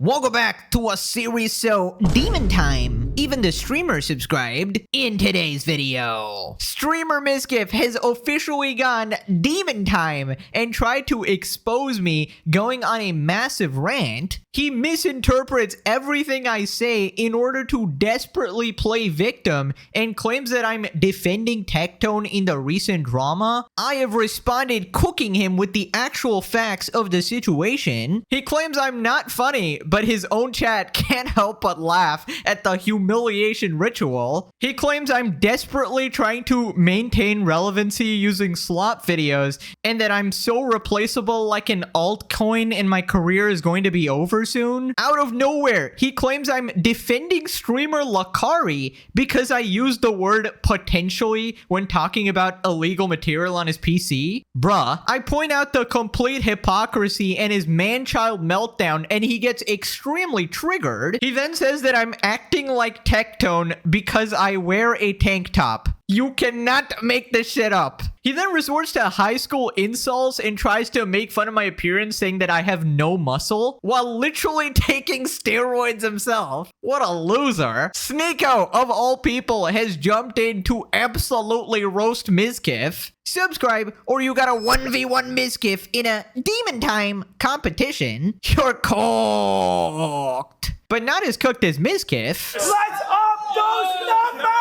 Welcome back to a series so demon time. Even the streamer subscribed. In today's video, streamer Misgift has officially gone demon time and tried to expose me, going on a massive rant. He misinterprets everything I say in order to desperately play victim and claims that I'm defending Tectone in the recent drama. I have responded cooking him with the actual facts of the situation. He claims I'm not funny, but his own chat can't help but laugh at the humiliation ritual. He claims I'm desperately trying to maintain relevancy using slop videos and that I'm so replaceable like an altcoin and my career is going to be over soon. Out of nowhere, he claims I'm defending streamer Lacari because I used the word potentially when talking about illegal material on his PC. Bruh, I point out the complete hypocrisy and his man-child meltdown and he gets extremely triggered. He then says that I'm acting like Tectone because I wear a tank top. You cannot make this shit up. He then resorts to high school insults and tries to make fun of my appearance, saying that I have no muscle while literally taking steroids himself. What a loser. Sneako, of all people, has jumped in to absolutely roast Misgift. Subscribe or you got a 1v1 Misgift in a demon time competition. You're cooked. But not as cooked as Misgift. Let's up those numbers!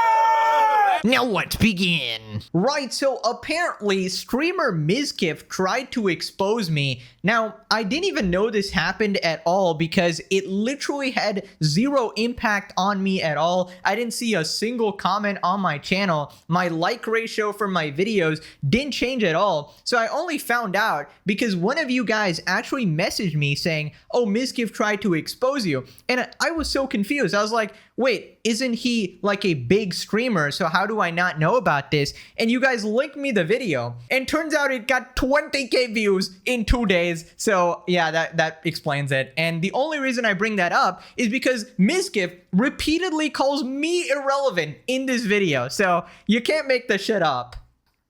Now let's begin. Right, so apparently streamer Misgift tried to expose me. Now, I didn't even know this happened at all because it literally had zero impact on me at all. I didn't see a single comment on my channel. My like ratio for my videos didn't change at all. So I only found out because one of you guys actually messaged me saying, oh, Misgift tried to expose you. And I was so confused. I was like, wait, isn't he like a big streamer? So how do I not know about this? And you guys linked me the video and turns out it got 20k views in 2 days. So yeah, that explains it. And the only reason I bring that up is because Misgift repeatedly calls me irrelevant in this video. So you can't make this shit up.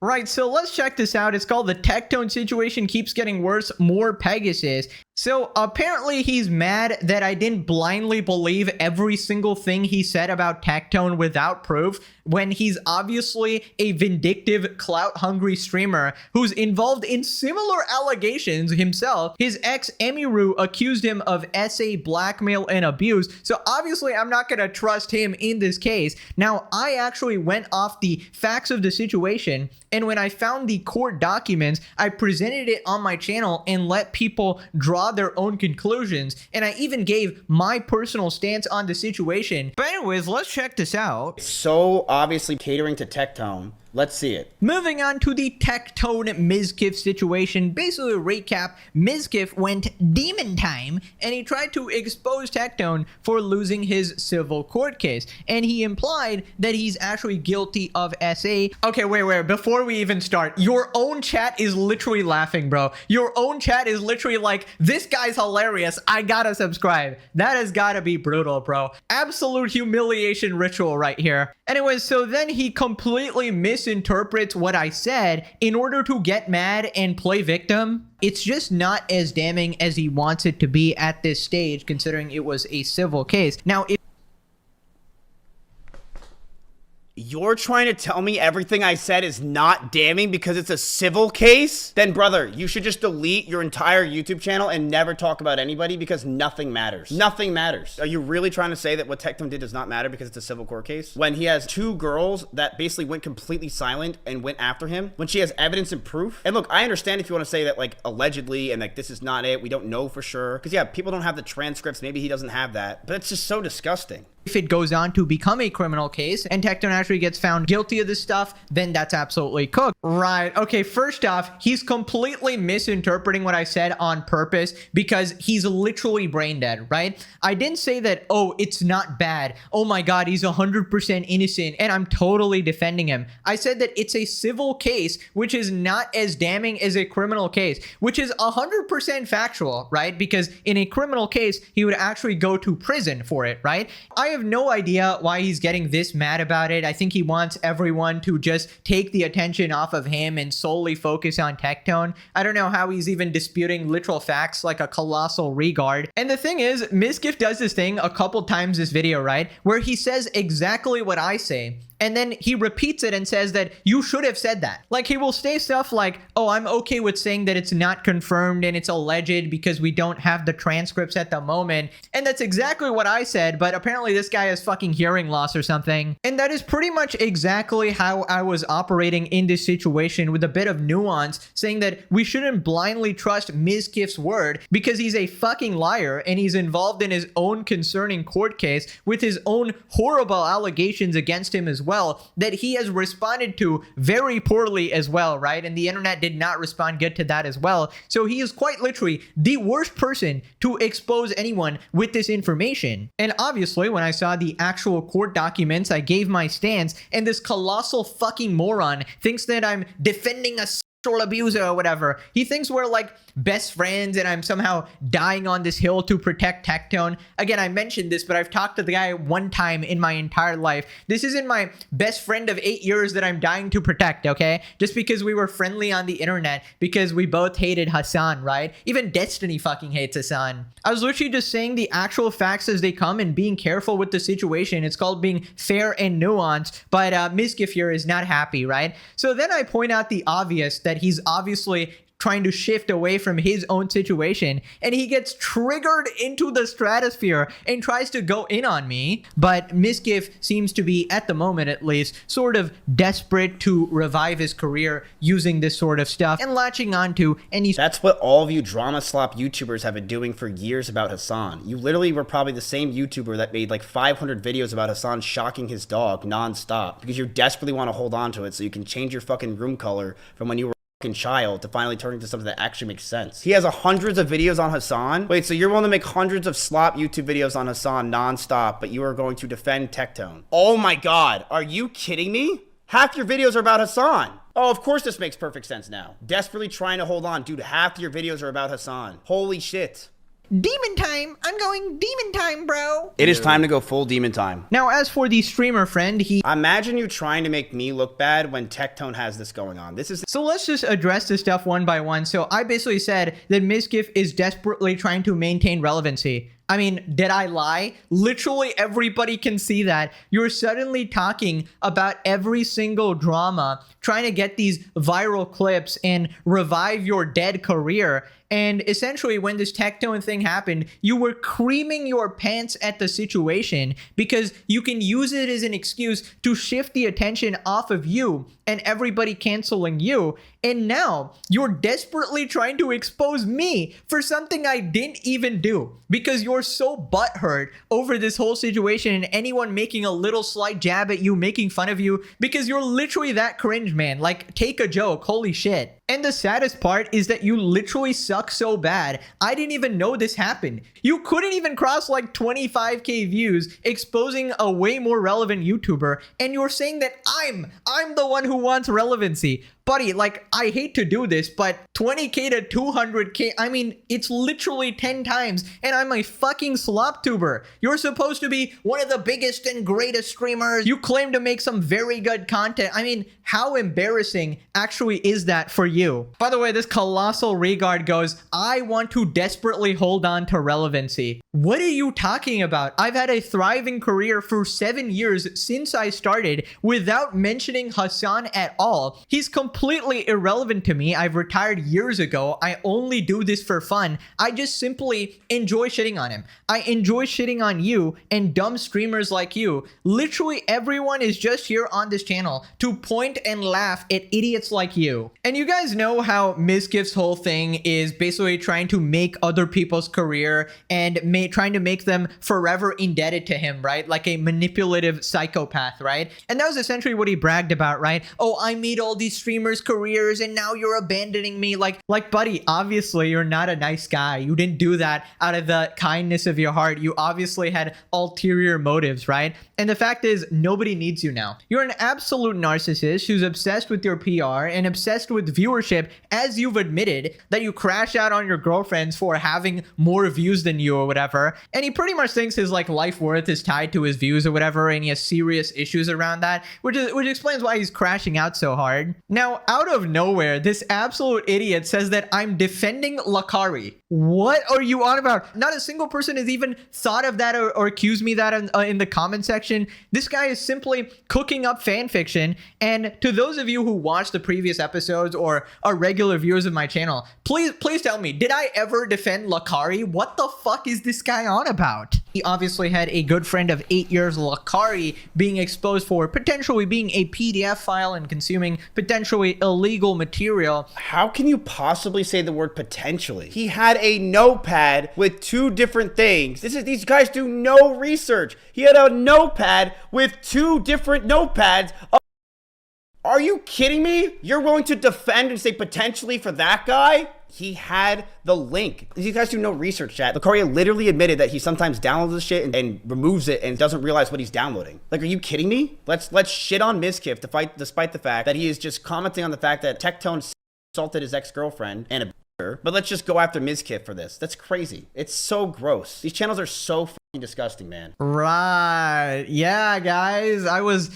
Right, so let's check this out. It's called The Tectone Situation Keeps Getting Worse, MorePegasus. So apparently he's mad that I didn't blindly believe every single thing he said about Tectone without proof when he's obviously a vindictive, clout-hungry streamer who's involved in similar allegations himself. His ex, Emiru, accused him of SA blackmail and abuse, so obviously I'm not gonna trust him in this case. Now, I actually went off the facts of the situation, and when I found the court documents, I presented it on my channel and let people draw their own conclusions, and I even gave my personal stance on the situation. But anyways, let's check this out. So obviously catering to Tectone. Let's see it. Moving on to the Tectone Misgift situation. Basically, a recap, Misgift went demon time and he tried to expose Tectone for losing his civil court case. And he implied that he's actually guilty of SA. Okay, wait. Before we even start, your own chat is literally laughing, bro. Your own chat is literally like, this guy's hilarious. I gotta subscribe. That has gotta be brutal, bro. Absolute humiliation ritual right here. Anyways, so then he completely misinterprets what I said in order to get mad and play victim. It's just not as damning as he wants it to be at this stage, considering it was a civil case. Now, if You're trying to tell me everything I said is not damning because it's a civil case? Then, brother, you should just delete your entire YouTube channel and never talk about anybody because nothing matters. Nothing matters. Are you really trying to say that what Tectone did does not matter because it's a civil court case? When he has two girls that basically went completely silent and went after him, when she has evidence and proof? And look, I understand if you want to say that, like, allegedly and, like, this is not it, we don't know for sure. Because, yeah, people don't have the transcripts. Maybe he doesn't have that. But it's just so disgusting. If it goes on to become a criminal case and Tectone actually gets found guilty of this stuff, then that's absolutely cooked. Right. Okay, first off, he's completely misinterpreting what I said on purpose because he's literally brain dead, right? I didn't say that, oh, it's not bad. Oh my God, he's 100% innocent and I'm totally defending him. I said that it's a civil case, which is not as damning as a criminal case, which is 100% factual, right? Because in a criminal case, he would actually go to prison for it, right? I have no idea why he's getting this mad about it. I think he wants everyone to just take the attention off of of him and solely focus on Tectone. I don't know how he's even disputing literal facts like a colossal regard. And the thing is, Misgift does this thing a couple times this video, right? Where he says exactly what I say. And then he repeats it and says that you should have said that. Like, he will say stuff like, oh, I'm okay with saying that it's not confirmed and it's alleged because we don't have the transcripts at the moment. And that's exactly what I said, but apparently this guy has fucking hearing loss or something. And that is pretty much exactly how I was operating in this situation, with a bit of nuance, saying that we shouldn't blindly trust Misgift's word because he's a fucking liar and he's involved in his own concerning court case with his own horrible allegations against him as well, that he has responded to very poorly as well, right? And the internet did not respond good to that as well. So he is quite literally the worst person to expose anyone with this information. And obviously, when I saw the actual court documents, I gave my stance, and this colossal fucking moron thinks that I'm defending a sexual abuser or whatever. He thinks we're like best friends and I'm somehow dying on this hill to protect Tectone. Again, I mentioned this, but I've talked to the guy one time in my entire life. This isn't my best friend of 8 years that I'm dying to protect, okay? Just because we were friendly on the internet, because we both hated Hassan, right? Even Destiny fucking hates Hassan. I was literally just saying the actual facts as they come and being careful with the situation. It's called being fair and nuanced, but Misgift here is not happy, right? So then I point out the obvious, that he's obviously trying to shift away from his own situation, and he gets triggered into the stratosphere and tries to go in on me. But Misgift seems to be, at the moment at least, sort of desperate to revive his career using this sort of stuff and latching onto any... That's what all of you drama slop YouTubers have been doing for years about Hassan. You literally were probably the same YouTuber that made like 500 videos about Hassan shocking his dog nonstop because you desperately want to hold on to it so you can change your fucking room color from when you were child to finally turn into something that actually makes sense. He has hundreds of videos on Hassan. Wait, so you're willing to make hundreds of slop YouTube videos on Hassan nonstop, but you are going to defend Tectone? Oh my god, are you kidding me? Half your videos are about Hassan. Oh, of course this makes perfect sense now. Desperately trying to hold on. Dude, half your videos are about Hassan. Holy shit. Demon time! I'm going demon time, bro! It is time to go full demon time. Now, as for the streamer friend, Imagine you trying to make me look bad when Tectone has this going on. So let's just address this stuff one by one. So I basically said that Misgift is desperately trying to maintain relevancy. I mean, did I lie? Literally everybody can see that. You're suddenly talking about every single drama, trying to get these viral clips and revive your dead career. And essentially, when this Tectone thing happened, you were creaming your pants at the situation because you can use it as an excuse to shift the attention off of you and everybody canceling you. And now you're desperately trying to expose me for something I didn't even do because you're so butthurt over this whole situation and anyone making a little slight jab at you, making fun of you, because you're literally that cringe, man. Like, take a joke. Holy shit. And the saddest part is that you literally suck so bad. I didn't even know this happened. You couldn't even cross like 25k views exposing a way more relevant YouTuber, and you're saying that I'm the one who wants relevancy. Buddy, like, I hate to do this, but 20k to 200k, I mean, it's literally 10 times, and I'm a fucking slop tuber. You're supposed to be one of the biggest and greatest streamers. You claim to make some very good content. I mean, how embarrassing actually is that for you? By the way, this colossal regard goes, I want to desperately hold on to relevancy. What are you talking about? I've had a thriving career for 7 years since I started without mentioning Hassan at all. He's completely irrelevant to me. I've retired years ago. I only do this for fun. I just simply enjoy shitting on him. I enjoy shitting on you and dumb streamers like you. Literally everyone is just here on this channel to point and laugh at idiots like you. And you guys know how Misgift's whole thing is basically trying to make other people's career and trying to make them forever indebted to him, right? Like a manipulative psychopath, right? And that was essentially what he bragged about, right? Oh, I made all these streamers' careers and now you're abandoning me. Like, buddy, obviously you're not a nice guy. You didn't do that out of the kindness of your heart. You obviously had ulterior motives, right? And the fact is, nobody needs you now. You're an absolute narcissist who's obsessed with your PR and obsessed with viewership viewership, as you've admitted that you crash out on your girlfriends for having more views than you or whatever. And he pretty much thinks his like life worth is tied to his views or whatever, and he has serious issues around that, which explains why he's crashing out so hard. Now, out of nowhere, this absolute idiot says that I'm defending Lacari. What are you on about? Not a single person has even thought of that or accused me that in the comment section. This guy is simply cooking up fan fiction. And to those of you who watched the previous episodes or are regular viewers of my channel, please tell me, did I ever defend Lacari? What the fuck is this guy on about? He obviously had a good friend of 8 years, Lacari, being exposed for potentially being a PDF file and consuming potentially illegal material. How can you possibly say the word potentially? He had a notepad with 2 different things. These guys do no research. He had a notepad with 2 different notepads. Are you kidding me? You're willing to defend and say potentially for that guy? He had the link. These guys do no research, chat. Lacari literally admitted that he sometimes downloads the shit and removes it and doesn't realize what he's downloading. Like, are you kidding me? Let's shit on Mizkif despite the fact that he is just commenting on the fact that Tectone assaulted his ex-girlfriend and a but let's just go after Mizkif for this. That's crazy. It's so gross. These channels are so fucking disgusting, man. Right. Yeah, guys. I was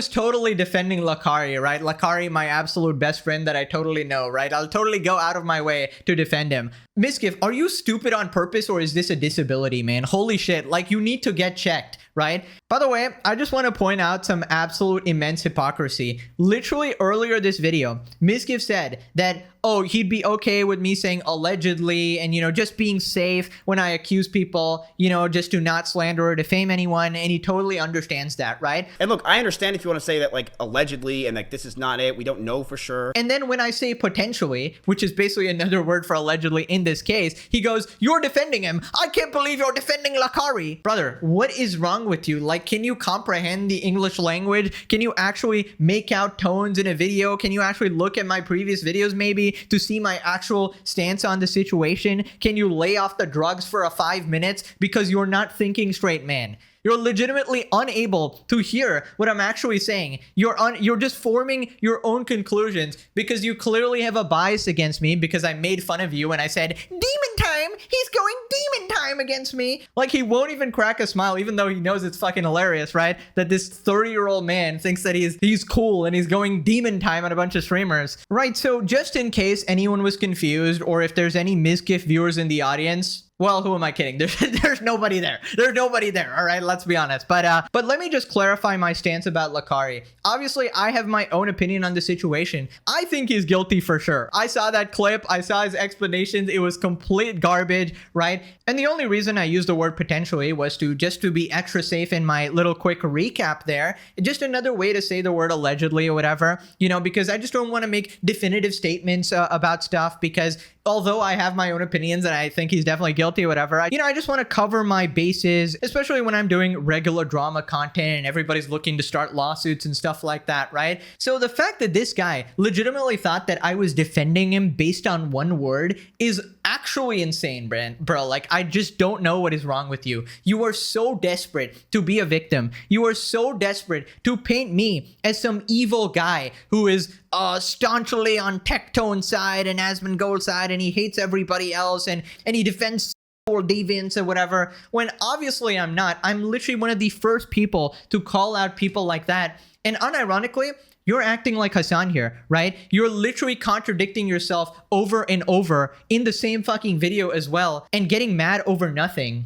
totally defending Lacari, right? Lacari, my absolute best friend that I totally know, right? I'll totally go out of my way to defend him. Mizkif, are you stupid on purpose or is this a disability, man? Holy shit. Like, you need to get checked, right? By the way, I just want to point out some absolute immense hypocrisy. Literally earlier this video, Mizkif said that, oh, he'd be okay with me saying allegedly and, you know, just being safe when I accuse people, you know, just to not slander or defame anyone. And he totally understands that, right? And look, I understand if you want to say that, like, allegedly and like this is not it, we don't know for sure. And then when I say potentially, which is basically another word for allegedly in this case, he goes, you're defending him. I can't believe you're defending Lacari. Brother, what is wrong with you? Like, can you comprehend the English language? Can you actually make out tones in a video? Can you actually look at my previous videos maybe to see my actual stance on the situation? Can you lay off the drugs for 5 minutes because you're not thinking straight, man? You're legitimately unable to hear what I'm actually saying. You're just forming your own conclusions because you clearly have a bias against me because I made fun of you and I said, demon time, he's going demon time against me. Like, he won't even crack a smile even though he knows it's fucking hilarious, right? That this 30-year-old man thinks that he's cool and he's going demon time on a bunch of streamers. Right, so just in case anyone was confused or if there's any Mizkif viewers in the audience, well, who am I kidding? There's nobody there. There's nobody there. All right, let's be honest. But let me just clarify my stance about Lacari. Obviously, I have my own opinion on the situation. I think he's guilty for sure. I saw that clip. I saw his explanations. It was complete garbage, right? And the only reason I used the word potentially was just to be extra safe in my little quick recap there. Just another way to say the word allegedly or whatever, you know, because I just don't want to make definitive statements about stuff because although I have my own opinions and I think he's definitely guilty or whatever, I just want to cover my bases, especially when I'm doing regular drama content and everybody's looking to start lawsuits and stuff like that, right? So the fact that this guy legitimately thought that I was defending him based on one word is actually insane, bro. Like, I just don't know what is wrong with you. You are so desperate to be a victim. You are so desperate to paint me as some evil guy who is staunchly on Tectone side and Asmongold side and he hates everybody else and he defends or deviants or whatever, when obviously I'm not. I'm literally one of the first people to call out people like that. And unironically, you're acting like Hassan here, right? You're literally contradicting yourself over and over in the same fucking video as well and getting mad over nothing.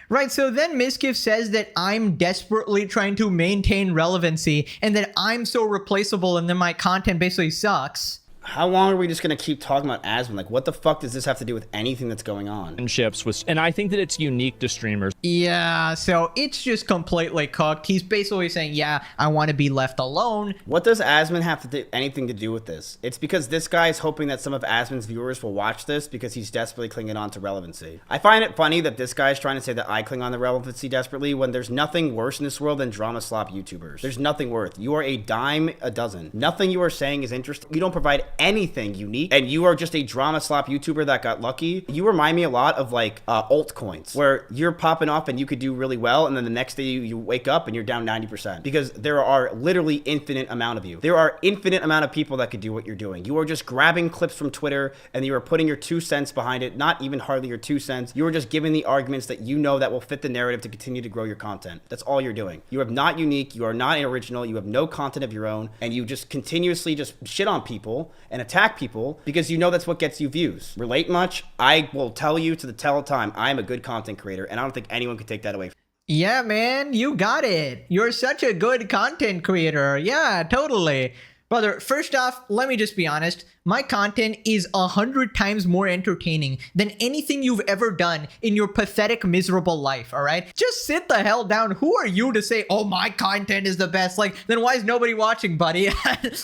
Right, so then Mizkif says that I'm desperately trying to maintain relevancy and that I'm so replaceable and then my content basically sucks. How long are we just going to keep talking about Asmon? Like, what the fuck does this have to do with anything that's going on? And I think that it's unique to streamers. Yeah, so it's just completely cooked. He's basically saying, yeah, I want to be left alone. What does Asmon have to do anything to do with this? It's because this guy is hoping that some of Asmon's viewers will watch this because he's desperately clinging on to relevancy. I find it funny that this guy is trying to say that I cling on to relevancy desperately when there's nothing worse in this world than drama slop YouTubers. There's nothing worth. You are a dime a dozen. Nothing you are saying is interesting. You don't provide anything unique, and you are just a drama slop YouTuber that got lucky, you remind me a lot of like altcoins, where you're popping off and you could do really well, and then the next day you wake up and you're down 90%, because there are literally infinite amount of you. There are infinite amount of people that could do what you're doing. You are just grabbing clips from Twitter and you are putting your 2 cents behind it, not even hardly your 2 cents. You are just giving the arguments that you know that will fit the narrative to continue to grow your content. That's all you're doing. You are not unique. You are not original. You have no content of your own, and you just continuously just shit on people and attack people because you know that's what gets you views. Relate much? I will tell you to the tell time, I am a good content creator, and I don't think anyone could take that away from me. Yeah, man, you got it. You're such a good content creator. Yeah, totally. Brother, first off, let me just be honest. My content is 100 times more entertaining than anything you've ever done in your pathetic, miserable life, all right? Just sit the hell down. Who are you to say, oh, my content is the best? Like, then why is nobody watching, buddy?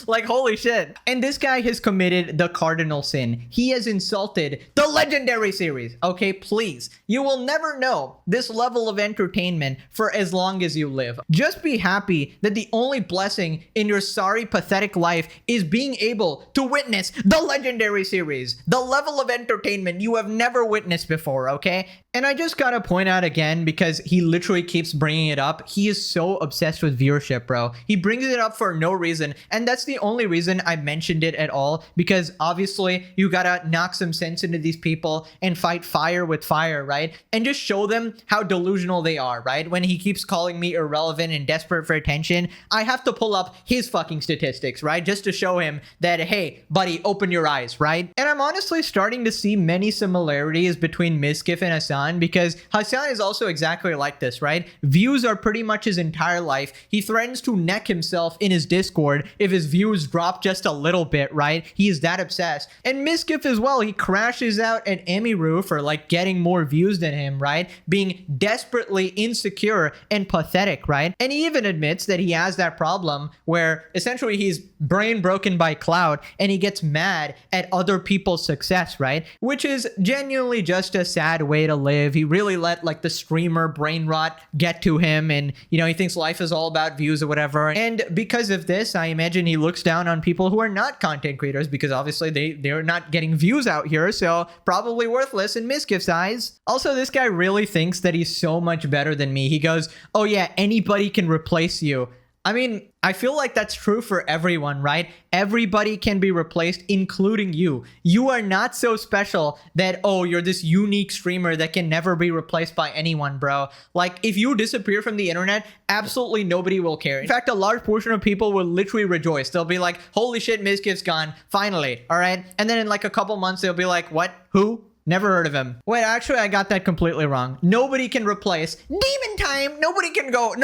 Like, holy shit. And this guy has committed the cardinal sin. He has insulted the legendary series, okay? Please. You will never know this level of entertainment for as long as you live. Just be happy that the only blessing in your sorry, pathetic life is being able to witness the legendary series, the level of entertainment you have never witnessed before, okay? And I just gotta point out again, because he literally keeps bringing it up, he is so obsessed with viewership, bro. He brings it up for no reason, and that's the only reason I mentioned it at all, because obviously you gotta knock some sense into these people and fight fire with fire, right? And just show them how delusional they are, right? When he keeps calling me irrelevant and desperate for attention, I have to pull up his fucking statistics, right? Just to show him that, hey, buddy, open your eyes, right? And I'm honestly starting to see many similarities between Miskiff and Hassan, because Hassan is also exactly like this, right? Views are pretty much his entire life. He threatens to neck himself in his Discord if his views drop just a little bit, right? He is that obsessed. And Miskiff as well, he crashes out at Emiru for like getting more views than him, right? Being desperately insecure and pathetic, right? And he even admits that he has that problem where essentially he's brain broken by clout and he gets mad at other people's success, right? Which is genuinely just a sad way to live. He really let like the streamer brain rot get to him, and you know, he thinks life is all about views or whatever. And because of this, I imagine he looks down on people who are not content creators, because obviously they're not getting views out here, so probably worthless in Miskiff's eyes. Also, this guy really thinks that he's so much better than me. He goes, oh yeah, anybody can replace you. I mean, I feel like that's true for everyone, right? Everybody can be replaced, including you. You are not so special that, oh, you're this unique streamer that can never be replaced by anyone, bro. Like, if you disappear from the internet, absolutely nobody will care. In fact, a large portion of people will literally rejoice. They'll be like, holy shit, Miskiff's gone, finally, all right? And then in like a couple months, they'll be like, what? Who? Never heard of him. Wait, actually, I got that completely wrong. Nobody can replace Demon Time. Nobody can go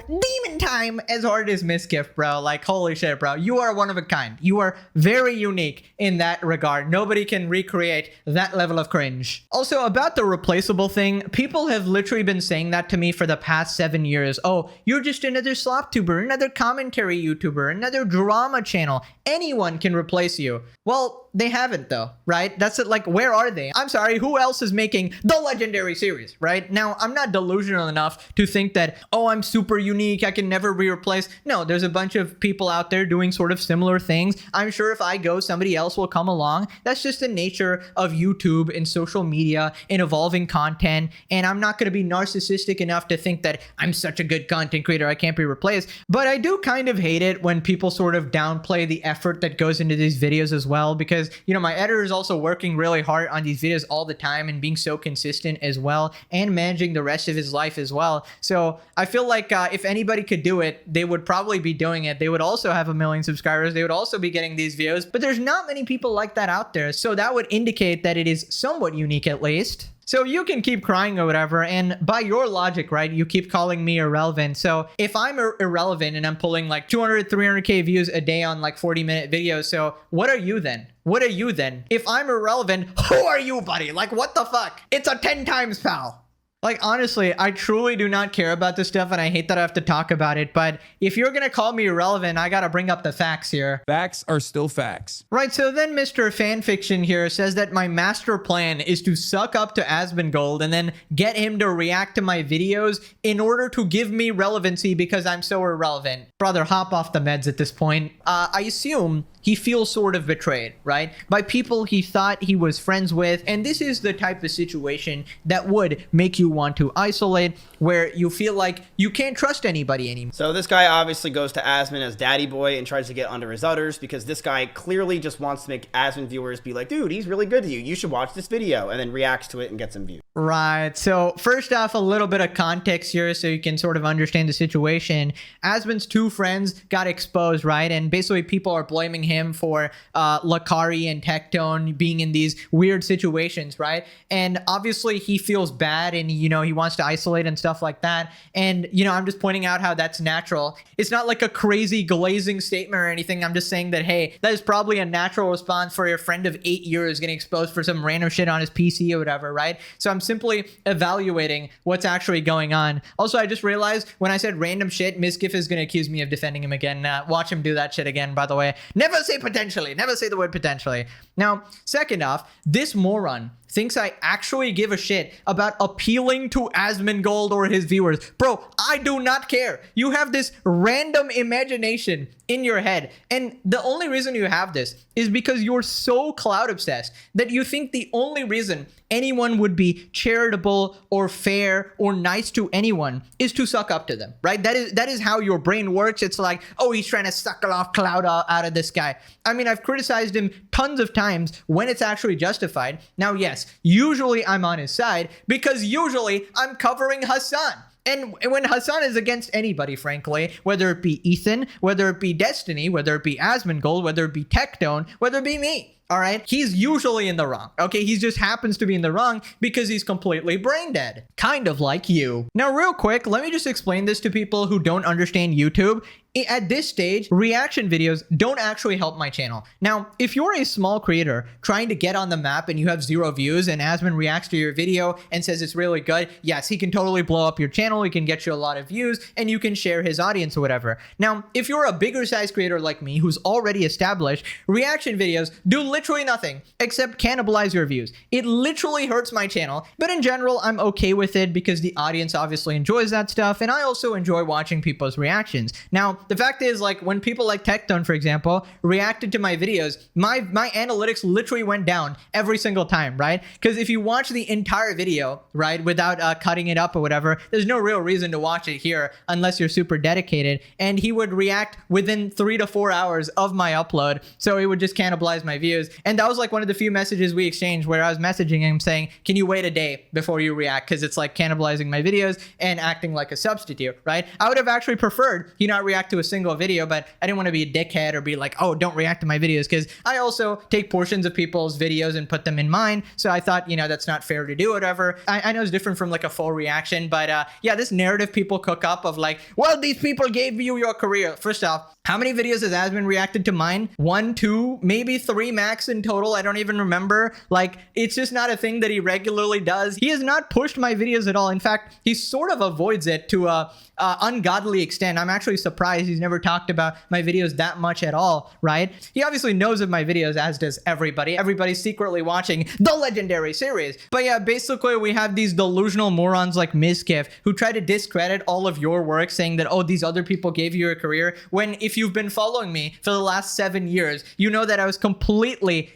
Demon Time as hard as Miskiff, bro. Like, holy shit, bro. You are one of a kind. You are very unique in that regard. Nobody can recreate that level of cringe. Also, about the replaceable thing, people have literally been saying that to me for the past 7 years. Oh, you're just another slop tuber, another commentary YouTuber, another drama channel. Anyone can replace you. Well, they haven't though, right? That's it. Like, where are they? I'm sorry, who else is making the legendary series, right? Now, I'm not delusional enough to think that, oh, I'm super unique, I can never be replaced. No, there's a bunch of people out there doing sort of similar things. I'm sure if I go, somebody else will come along. That's just the nature of YouTube and social media and evolving content. And I'm not going to be narcissistic enough to think that I'm such a good content creator, I can't be replaced. But I do kind of hate it when people sort of downplay the effort that goes into these videos as well, because, you know, my editor is also working really hard on these videos all the time and being so consistent as well, and managing the rest of his life as well. So I feel like if anybody could do it, they would probably be doing it. They would also have 1 million subscribers. They would also be getting these views, but there's not many people like that out there. So that would indicate that it is somewhat unique at least. So you can keep crying or whatever, and by your logic, right, you keep calling me irrelevant. So if I'm irrelevant and I'm pulling like 200, 300K views a day on like 40-minute videos, so what are you then? What are you then? If I'm irrelevant, who are you, buddy? Like, what the fuck? It's a 10 times, pal. Like, honestly, I truly do not care about this stuff, and I hate that I have to talk about it, but if you're gonna call me irrelevant, I gotta bring up the facts here. Facts are still facts. Right, so then Mr. Fanfiction here says that my master plan is to suck up to Asmongold and then get him to react to my videos in order to give me relevancy because I'm so irrelevant. Brother, hop off the meds at this point. I assume he feels sort of betrayed, right? By people he thought he was friends with. And this is the type of situation that would make you want to isolate, where you feel like you can't trust anybody anymore. So this guy obviously goes to Asmon as daddy boy and tries to get under his udders because this guy clearly just wants to make Asmon viewers be like, dude, he's really good to you. You should watch this video, and then reacts to it and gets him views. Right. So first off, a little bit of context here so you can sort of understand the situation. Asmon's two friends got exposed, right? And basically people are blaming him for Lacari and Tectone being in these weird situations, right? And obviously he feels bad and, you know, he wants to isolate and stuff like that. And, you know, I'm just pointing out how that's natural. It's not like a crazy glazing statement or anything. I'm just saying that, hey, that is probably a natural response for your friend of 8 years getting exposed for some random shit on his PC or whatever, right? So I'm simply evaluating what's actually going on. Also, I just realized when I said random shit, Misgiff is going to accuse me of defending him again. Watch him do that shit again, by the way. Never say potentially. Never say the word potentially. Now, second off, this moron thinks I actually give a shit about appealing to Asmongold or his viewers. Bro, I do not care. You have this random imagination in your head. And the only reason you have this is because you're so clout obsessed that you think the only reason anyone would be charitable or fair or nice to anyone is to suck up to them, right? That is how your brain works. It's like, oh, he's trying to suckle off clout out of this guy. I mean, I've criticized him tons of times when it's actually justified. Now, yes, usually I'm on his side because usually I'm covering Hassan. And when Hassan is against anybody, frankly, whether it be Ethan, whether it be Destiny, whether it be Asmongold, whether it be Tectone, whether it be me, all right? He's usually in the wrong, okay? He just happens to be in the wrong because he's completely brain dead. Kind of like you. Now, real quick, let me just explain this to people who don't understand YouTube. At this stage, reaction videos don't actually help my channel. Now, if you're a small creator trying to get on the map and you have 0 views and Asmon reacts to your video and says it's really good, yes, he can totally blow up your channel, he can get you a lot of views, and you can share his audience or whatever. Now, if you're a bigger size creator like me who's already established, reaction videos do literally nothing except cannibalize your views. It literally hurts my channel, but in general, I'm okay with it because the audience obviously enjoys that stuff, and I also enjoy watching people's reactions. Now, the fact is, like, when people like Tectone, for example, reacted to my videos, my analytics literally went down every single time, right? Because if you watch the entire video, right, without cutting it up or whatever, there's no real reason to watch it here unless you're super dedicated. And he would react within 3 to 4 hours of my upload, so it would just cannibalize my views. And that was like one of the few messages we exchanged where I was messaging him saying, can you wait a day before you react? Because it's like cannibalizing my videos and acting like a substitute, right? I would have actually preferred he not react to a single video, but I didn't want to be a dickhead or be like, oh, don't react to my videos, because I also take portions of people's videos and put them in mine. So I thought, you know, that's not fair to do, whatever. I know it's different from like a full reaction, but yeah, this narrative people cook up of like, well, these people gave you your career. First off, how many videos has Asmon reacted to mine? 1, 2, maybe 3 max in total. I don't even remember. Like, it's just not a thing that he regularly does. He has not pushed my videos at all. In fact, he sort of avoids it to a ungodly extent. I'm actually surprised he's never talked about my videos that much at all, right? He obviously knows of my videos, as does everybody. Everybody's secretly watching the legendary series. But yeah, basically we have these delusional morons like Misgiff who try to discredit all of your work, saying that, oh, these other people gave you a career, when if you've been following me for the last 7 years, you know that I was completely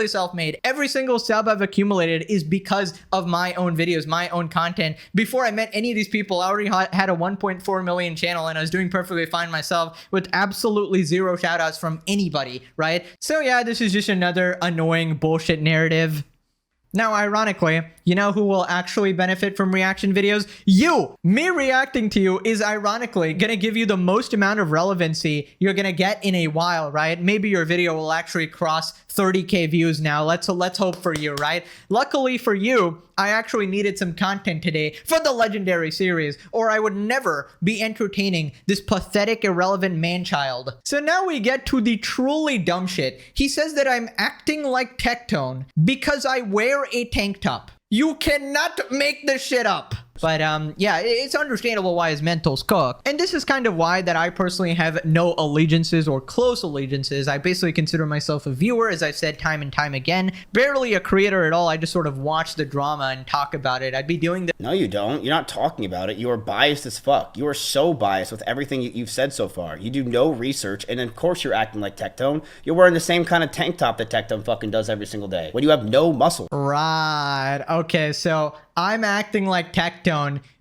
self-made. Every single sub I've accumulated is because of my own videos, my own content. Before I met any of these people, I already had a 1.4 million channel and I was doing perfectly fine myself with absolutely 0 shoutouts from anybody, right? So yeah, this is just another annoying bullshit narrative. Now, ironically, you know who will actually benefit from reaction videos? You! Me reacting to you is ironically gonna give you the most amount of relevancy you're gonna get in a while, right? Maybe your video will actually cross 30K views now. Let's hope for you, right? Luckily for you, I actually needed some content today for the legendary series, or I would never be entertaining this pathetic, irrelevant man-child. So now we get to the truly dumb shit. He says that I'm acting like Tectone because I wear a tank top. You cannot make this shit up. But yeah, it's understandable why his mental's cooked. And this is kind of why that I personally have no allegiances or close allegiances. I basically consider myself a viewer, as I've said time and time again. Barely a creator at all. I just sort of watch the drama and talk about it. I'd be doing this. No, you don't. You're not talking about it. You are biased as fuck. You are so biased with everything you've said so far. You do no research, and of course you're acting like Tectone. You're wearing the same kind of tank top that Tectone fucking does every single day when you have no muscle. Right. Okay, so I'm acting like Tectone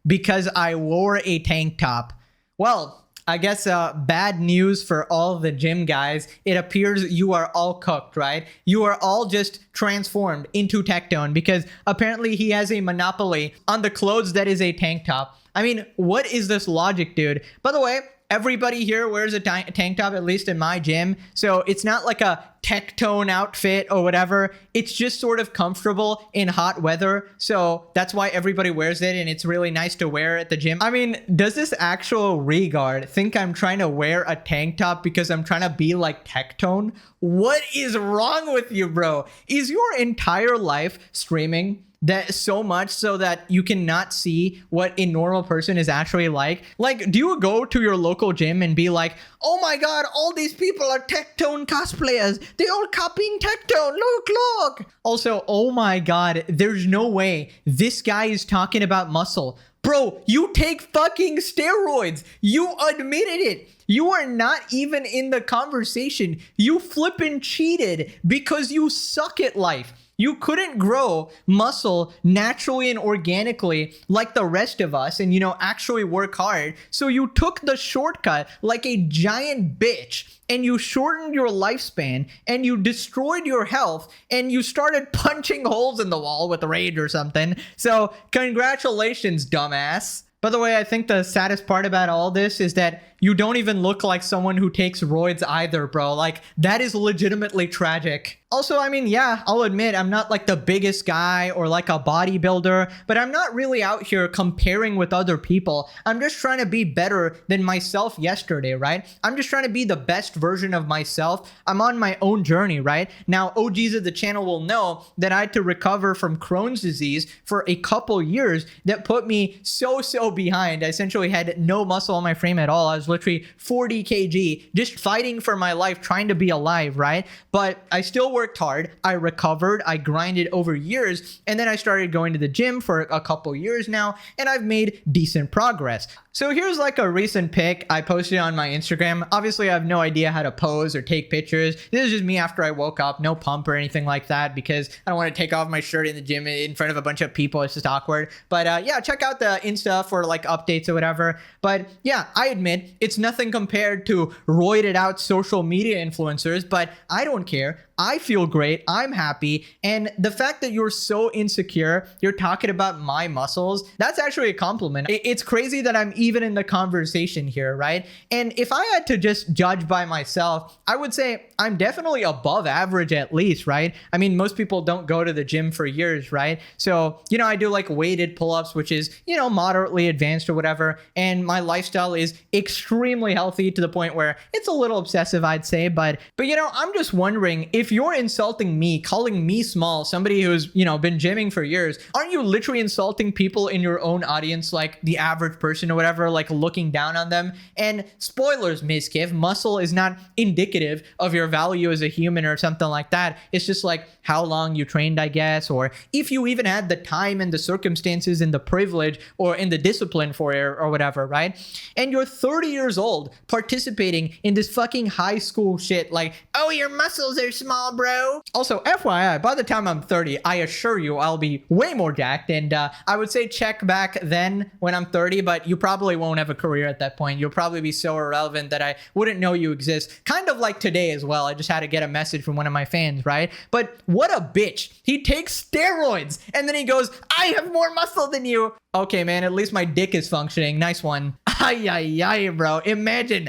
because I wore a tank top. Well, I guess bad news for all the gym guys. It appears you are all cooked, right? You are all just transformed into Tectone because apparently he has a monopoly on the clothes that is a tank top. I mean, what is this logic, dude? By the way, everybody here wears a tank top, at least in my gym. So it's not like a Tectone outfit or whatever. It's just sort of comfortable in hot weather. So that's why everybody wears it, and it's really nice to wear at the gym. I mean, does this actual regard think I'm trying to wear a tank top because I'm trying to be like Tectone? What is wrong with you, bro? Is your entire life streaming that so much so that you cannot see what a normal person is actually like? Like, do you go to your local gym and be like, oh my god, all these people are Tectone cosplayers. They're all copying Tectone. Look. Also, oh my god, there's no way this guy is talking about muscle. Bro, you take fucking steroids. You admitted it. You are not even in the conversation. You flippin' cheated because you suck at life. You couldn't grow muscle naturally and organically like the rest of us and, actually work hard. So you took the shortcut like a giant bitch and you shortened your lifespan and you destroyed your health and you started punching holes in the wall with rage or something. So congratulations, dumbass. By the way, I think the saddest part about all this is that you don't even look like someone who takes roids either, bro. Like, that is legitimately tragic. Also, I mean, yeah, I'll admit I'm not like the biggest guy or like a bodybuilder, but I'm not really out here comparing with other people. I'm just trying to be better than myself yesterday, right? I'm just trying to be the best version of myself. I'm on my own journey, right? Now, OGs of the channel will know that I had to recover from Crohn's disease for a couple years that put me so behind. I essentially had no muscle on my frame at all. I was literally 40 kg, just fighting for my life, trying to be alive, right? But I still worked hard. I recovered. I grinded over years, and then I started going to the gym for a couple years now, and I've made decent progress. So here's like a recent pic I posted on my Instagram. Obviously, I have no idea how to pose or take pictures. This is just me after I woke up, no pump or anything like that, because I don't want to take off my shirt in the gym in front of a bunch of people. It's just awkward. But yeah, check out the Insta for like updates or whatever. But yeah, I admit it's nothing compared to roided out social media influencers, but I don't care. I feel great. I'm happy. And the fact that you're so insecure, you're talking about my muscles, that's actually a compliment. It's crazy that I'm even in the conversation here, right? And if I had to just judge by myself, I would say I'm definitely above average at least, right? I mean, most people don't go to the gym for years, right? So, I do like weighted pull-ups, which is, moderately advanced or whatever. And my lifestyle is extremely healthy to the point where it's a little obsessive, I'd say. But I'm just wondering, if you're insulting me, calling me small, somebody who's, been gymming for years, aren't you literally insulting people in your own audience, like the average person or whatever, like looking down on them? And spoilers, Miskiv, muscle is not indicative of your value as a human or something like that. It's just like how long you trained, I guess, or if you even had the time and the circumstances and the privilege or in the discipline for it or whatever, right? And you're 30 years old participating in this fucking high school shit like, oh, your muscles are small, bro. Also, FYI, by the time I'm 30, I assure you I'll be way more jacked. And I would say check back then when I'm 30, but you probably won't have a career at that point. You'll probably be so irrelevant that I wouldn't know you exist. Kind of like today as well. I just had to get a message from one of my fans, right? But what a bitch. He takes steroids and then he goes, I have more muscle than you. Okay, man, at least my dick is functioning. Nice one. Ay, ay, ay, bro. Imagine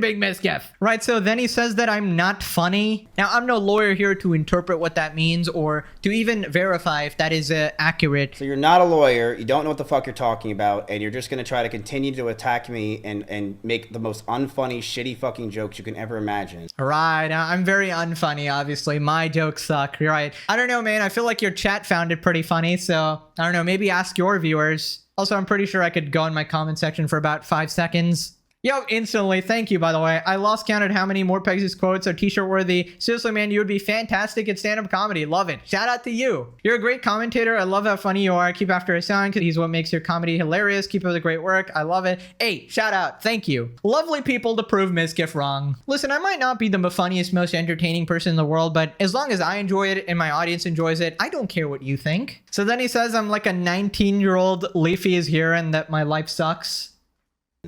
being Mischief. Right, so then he says that I'm not funny. Now, I'm no lawyer here to interpret what that means or to even verify if that is accurate. So you're not a lawyer, you don't know what the fuck you're talking about, and you're just gonna try to continue to attack me and make the most unfunny, shitty fucking jokes you can ever imagine. Right, I'm very unfunny, obviously. My jokes suck, right? I don't know, man. I feel like your chat found it pretty funny, so I don't know, maybe ask your viewers. Also, I'm pretty sure I could go in my comment section for about 5 seconds. Yo, instantly, thank you, by the way. I lost count at how many MorePegasus quotes are t-shirt worthy. Seriously, man, you would be fantastic at stand-up comedy. Love it. Shout out to you. You're a great commentator. I love how funny you are. Keep after Hassan, because he's what makes your comedy hilarious. Keep up the great work. I love it. Hey, shout out. Thank you. Lovely people to prove Mischief wrong. Listen, I might not be the funniest, most entertaining person in the world, but as long as I enjoy it and my audience enjoys it, I don't care what you think. So then he says I'm like a 19-year-old Leafy is here and that my life sucks.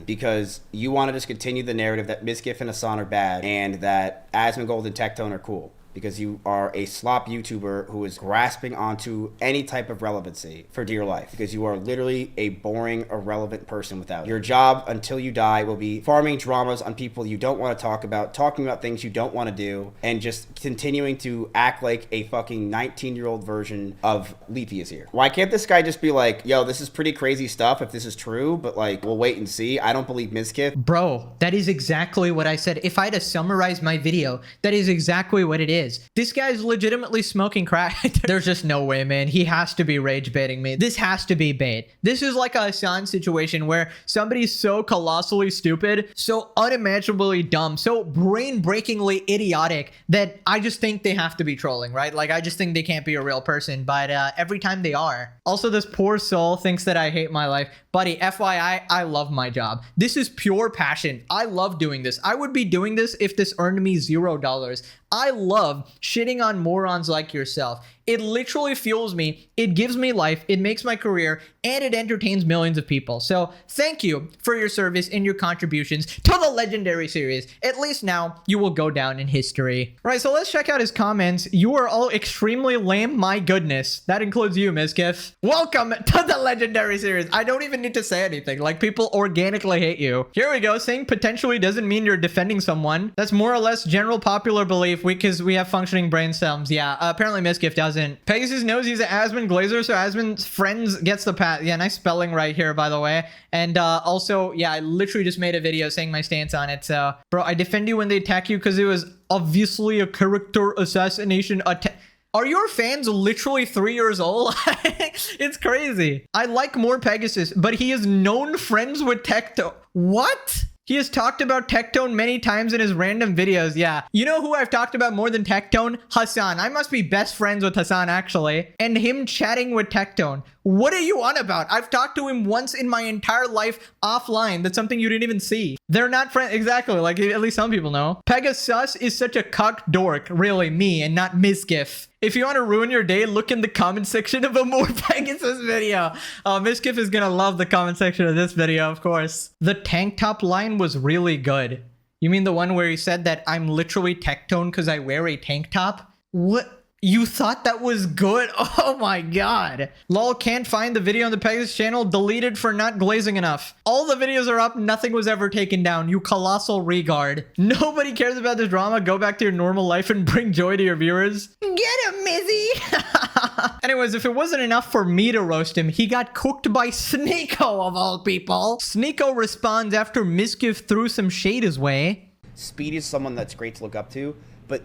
Because you want to just continue the narrative that Mischief and Hassan are bad and that Asmongold and Tectone are cool. Because you are a slop YouTuber who is grasping onto any type of relevancy for dear life. Because you are literally a boring, irrelevant person without it. Your job until you die will be farming dramas on people you don't want to talk about, talking about things you don't want to do, and just continuing to act like a fucking 19-year-old version of Leafy is here. Why can't this guy just be like, yo, this is pretty crazy stuff if this is true, but like, we'll wait and see. I don't believe Mischief. Bro, that is exactly what I said. If I had to summarize my video, that is exactly what it is. This guy's legitimately smoking crack. There's just no way, man. He has to be rage baiting me. This has to be bait. This is like a Hassan situation where somebody's so colossally stupid, so unimaginably dumb, so brain-breakingly idiotic that I just think they have to be trolling, right? Like, I just think they can't be a real person, but every time they are. Also, this poor soul thinks that I hate my life. Buddy, FYI, I love my job. This is pure passion. I love doing this. I would be doing this if this earned me $0. I love shitting on morons like yourself. It literally fuels me. It gives me life. It makes my career, and it entertains millions of people. So thank you for your service and your contributions to the legendary series. At least now you will go down in history. All right, so let's check out his comments. You are all extremely lame. My goodness. That includes you, Mischief. Welcome to the legendary series. I don't even need to say anything. Like, people organically hate you. Here we go. Saying potentially doesn't mean you're defending someone. That's more or less general popular belief because we have functioning brain cells. Yeah, apparently Mischief doesn't. Pegasus knows he's an Asmon Glazer, so Asmon's friends gets the pass. Yeah, nice spelling right here, by the way. And also, yeah, I literally just made a video saying my stance on it. So, bro, I defend you when they attack you because it was obviously a character assassination attack. Are your fans literally 3 years old? It's crazy. I like MorePegasus, but he is known friends with Tectone. What? He has talked about Tectone many times in his random videos. Yeah. You know who I've talked about more than Tectone? Hassan. I must be best friends with Hassan, actually. And him chatting with Tectone. What are you on about? I've talked to him once in my entire life offline. That's something you didn't even see. They're not friends. Exactly. Like, at least some people know. Pegasus is such a cuck dork. Really, me and not Mischief. If you want to ruin your day, look in the comment section of a MorePegasus video. Mischief is gonna love the comment section of this video, of course. The tank top line was really good. You mean the one where he said that I'm literally Tectone because I wear a tank top? What? You thought that was good? Oh my god. Lol, can't find the video on the Pegasus channel. Deleted for not glazing enough. All the videos are up. Nothing was ever taken down. You colossal regard. Nobody cares about this drama. Go back to your normal life and bring joy to your viewers. Get him, Mizzy. Anyways, if it wasn't enough for me to roast him, he got cooked by Sneako of all people. Sneako responds after Mischief threw some shade his way. Speed is someone that's great to look up to. But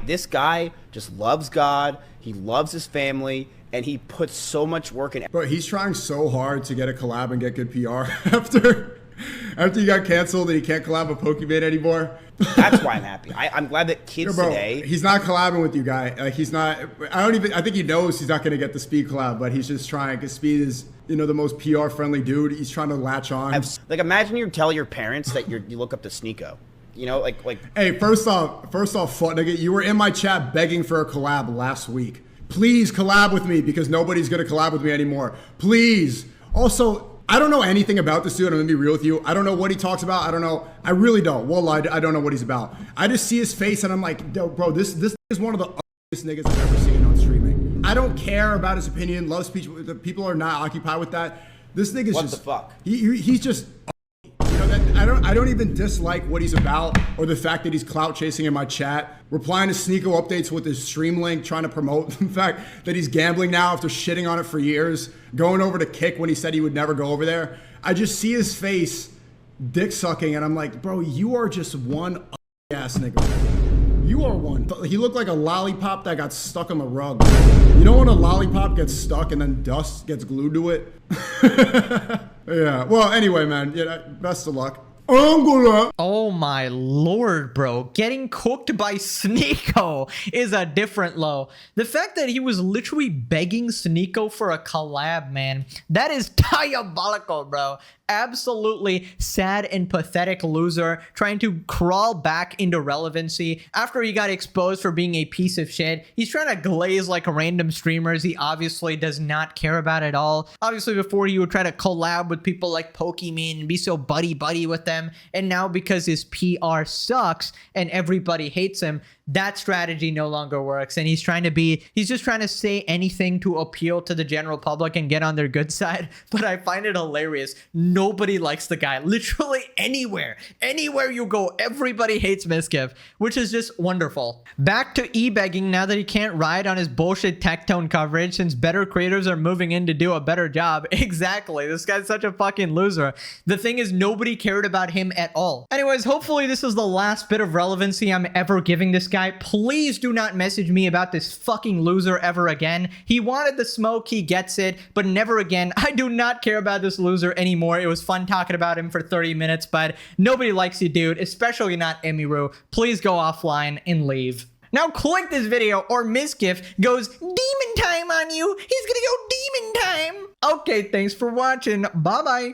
this guy just loves God, he loves his family, and he puts so much work in. But he's trying so hard to get a collab and get good PR after he got canceled and he can't collab with Pokemon anymore. That's why I'm happy. I'm glad that kids today. He's not collabing with you, guy. Like, he's not. I think he knows he's not going to get the Speed collab, but he's just trying because Speed is, you know, the most PR friendly dude. He's trying to latch on. Like, imagine you tell your parents that you look up to Sneako. You know, like. Hey, first off, fuck nigga, you were in my chat begging for a collab last week. Please collab with me because nobody's gonna collab with me anymore. Please. Also, I don't know anything about this dude. I'm gonna be real with you. I don't know what he talks about. I don't know. I really don't. Well, I don't know what he's about. I just see his face and I'm like, bro, this is one of the ugliest niggas I've ever seen on streaming. I don't care about his opinion. Love speech. The people are not occupied with that. This nigga's what just. The fuck? He's just. I don't even dislike what he's about or the fact that he's clout chasing in my chat, replying to Sneako updates with his stream link, trying to promote the fact that he's gambling now after shitting on it for years, going over to Kick when he said he would never go over there. I just see his face, dick sucking, and I'm like, bro, you are just one ass nigga. You are one. He looked like a lollipop that got stuck on the rug. You know when a lollipop gets stuck and then dust gets glued to it? Yeah. Well, anyway, man. Yeah. Best of luck. Oh my lord, bro. Getting cooked by Sneako is a different low. The fact that he was literally begging Sneako for a collab, man, that is diabolical, bro. Absolutely sad and pathetic loser trying to crawl back into relevancy after he got exposed for being a piece of shit. He's trying to glaze like random streamers he obviously does not care about at all. Obviously before he would try to collab with people like Pokemon and be so buddy-buddy with them, and now because his PR sucks and everybody hates him, that strategy no longer works, and he's just trying to say anything to appeal to the general public and get on their good side. But I find it hilarious. Nobody likes the guy. Literally anywhere you go, everybody hates Misgift, which is just wonderful. Back to e-begging now that he can't ride on his bullshit Tectone coverage since better creators are moving in to do a better job. Exactly. This guy's such a fucking loser. The thing is, nobody cared about him at all. Anyways, hopefully this is the last bit of relevancy I'm ever giving this guy. Please do not message me about this fucking loser ever again. He wanted the smoke, he gets it, but never again. I do not care about this loser anymore. It was fun talking about him for 30 minutes, but nobody likes you, dude, especially not Emiru. Please go offline and leave. Now click this video or Misgift goes demon time on you. He's gonna go demon time. Okay, thanks for watching. Bye-bye.